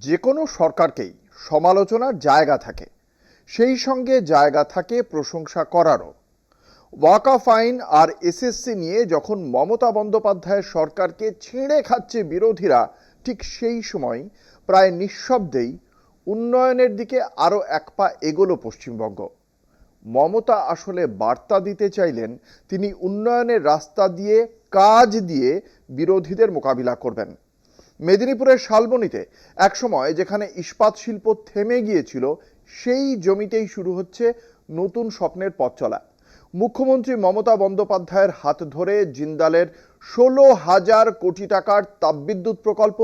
যে কোনো সরকারকেই সমালোচনার জায়গা থাকে, সেই সঙ্গে জায়গা থাকে প্রশংসা করারও। ওয়াকফ আইন আর এসএসসি নিয়ে যখন মমতা বন্দ্যোপাধ্যায়ের সরকারকে ছিঁড়ে খাচ্ছে বিরোধীরা, ঠিক সেই সময় প্রায় নিঃশব্দেই উন্নয়নের দিকে আরও এক পা এগোলো পশ্চিমবঙ্গ। মমতা আসলে বার্তা দিতে চাইলেন তিনি উন্নয়নের রাস্তা দিয়ে, কাজ দিয়ে বিরোধীদের মোকাবিলা করবেন। মেদিনীপুরের শালবনীতে একসময় যেখানে ইস্পাত শিল্প থেমে গিয়েছিল, সেই জমিতেই শুরু হচ্ছে নতুন স্বপ্নের পথ চলা। মুখ্যমন্ত্রী মমতা বন্দ্যোপাধ্যায়ের হাত ধরে জিন্দালের 16,000 কোটি টাকার তাপবিদ্যুৎ প্রকল্প,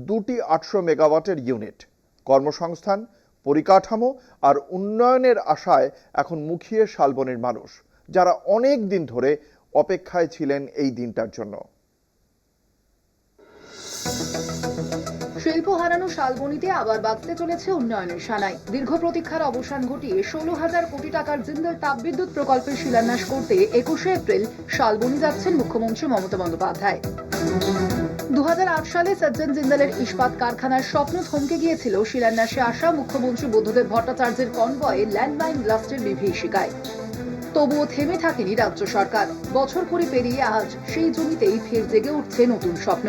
2টি 800 মেগাওয়াটের ইউনিট, কর্মসংস্থান, পরিকাঠামো আর উন্নয়নের আশায় এখন মুখিয়ে শালবনীর মানুষ, যারা অনেক দিন ধরে অপেক্ষায় ছিলেন এই দিনটার জন্য। শিল্প হারানো শালবনীতে আবার বাঁচতে চলেছে উন্নয়নের সানাই। দীর্ঘ প্রতীক্ষার অবসান ঘটিয়ে 16,000 কোটি টাকার জিন্দাল তাপবিদ্যুৎ প্রকল্পের শিলান্যাস করতে 21শে এপ্রিল শালবনী যাচ্ছেন মুখ্যমন্ত্রী মমতা বন্দ্যোপাধ্যায়। 2008 সালে সজ্জন জিন্দালের ইস্পাত কারখানার স্বপ্ন থমকে গিয়েছিল শিলান্যাসে আসা মুখ্যমন্ত্রী বুদ্ধদেব ভট্টাচার্যের কনভয়ে ল্যান্ডমাইন ব্লাস্টের বিভীষিকায়। তবুও থেমে থাকেনি রাজ্য সরকার। বছর করে পেরিয়ে আজ সেই জমিতেই ফের জেগে উঠছে নতুন স্বপ্ন।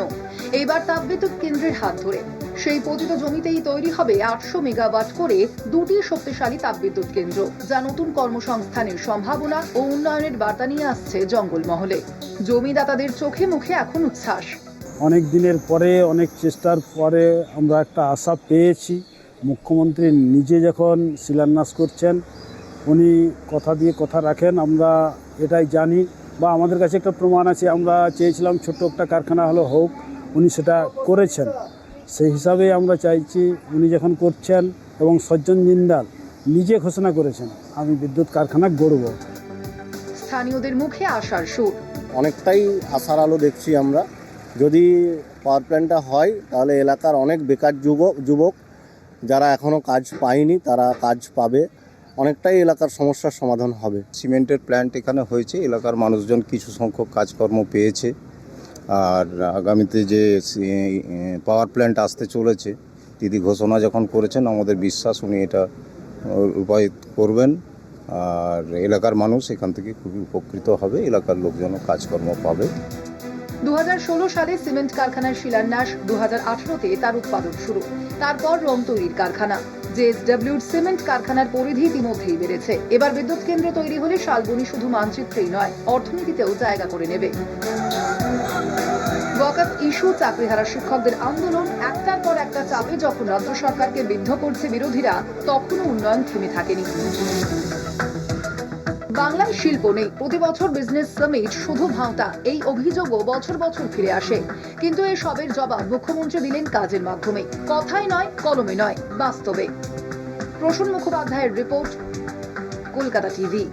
এবার তাপবিদ্যুৎ কেন্দ্রের হাত ধরে সেই পতিত জমিতেই তৈরি হবে 800 মেগাওয়াট করে 2টি শক্তিশালী তাপবিদ্যুৎ কেন্দ্র, যা নতুন কর্মসংস্থানের সম্ভাবনা ও উন্নয়নের বার্তা নিয়ে আসছে জঙ্গলমহলে। জমিদাতাদের চোখে মুখে এখন উচ্ছ্বাস। অনেক দিনের পরে, অনেক চেষ্টার পরে আমরা একটা আশা পেয়েছি। মুখ্যমন্ত্রী নিজে যখন শিলান্যাস করছেন, উনি কথা দিয়ে কথা রাখেন, আমরা এটাই জানি, বা আমাদের কাছে একটা প্রমাণ আছে। আমরা চেয়েছিলাম ছোট্ট একটা কারখানা হলো হোক, উনি সেটা করেছেন। সেই হিসাবে আমরা চাইছি উনি যখন করছেন, এবং সজ্জন জিন্দাল নিজে ঘোষণা করেছেন আমি বিদ্যুৎ কারখানা গড়ব। স্থানীয়দের মুখে আশার সুর। অনেকটাই আশার আলো দেখছি আমরা। যদি পাওয়ার প্ল্যান্টটা হয়, তাহলে এলাকার অনেক বেকার যুবক যারা এখনও কাজ পায়নি, তারা কাজ পাবে। অনেকটাই এলাকার সমস্যার সমাধান হবে। সিমেন্টের প্ল্যান্ট এখানে হয়েছে, এলাকার মানুষজন কিছু সংখ্যক কাজকর্ম পেয়েছে। আর আগামীতে যে পাওয়ার প্ল্যান্ট আসতে চলেছে, দিদি ঘোষণা যখন করেছেন, আমাদের বিশ্বাস উনি এটা রূপায়িত করবেন। আর এলাকার মানুষ এখান থেকে খুবই উপকৃত হবে, এলাকার লোকজনও কাজকর্ম পাবে। 2016 সালে সিমেন্ট কারখানার শিলান্যাস, 2018তে তার উৎপাদন শুরু। তারপর রং তৈরির কারখানা, জেএসডব্লিউর সিমেন্ট কারখানার পরিধি ইতিমধ্যেই বেড়েছে। এবার বিদ্যুৎ কেন্দ্র তৈরি হলে শালবনী শুধু মানচিত্রেই নয়, অর্থনীতিতেও জায়গা করে নেবে। ওয়াকফ ইস্যু, চাকরিহারা শিক্ষকদের আন্দোলন, একটার পর একটা চাপে যখন রাজ্য সরকারকে বিদ্ধ করছে বিরোধীরা, তখনও উন্নয়ন থেমে থাকেনি। বাংলায় শিল্প নেই, প্রতি বছর বিজনেস সামিট শুধু ভাঁওতা, এই অভিযোগও বছর বছর ফিরে আসে। কিন্তু এই সবের জবাব মুখ্যমন্ত্রী দিলেন কাজের মাধ্যমে, কথায় নয়, কলমে নয়, বাস্তবে। প্রসূন মুখোপাধ্যায়ের রিপোর্ট, কলকাতা টিভি।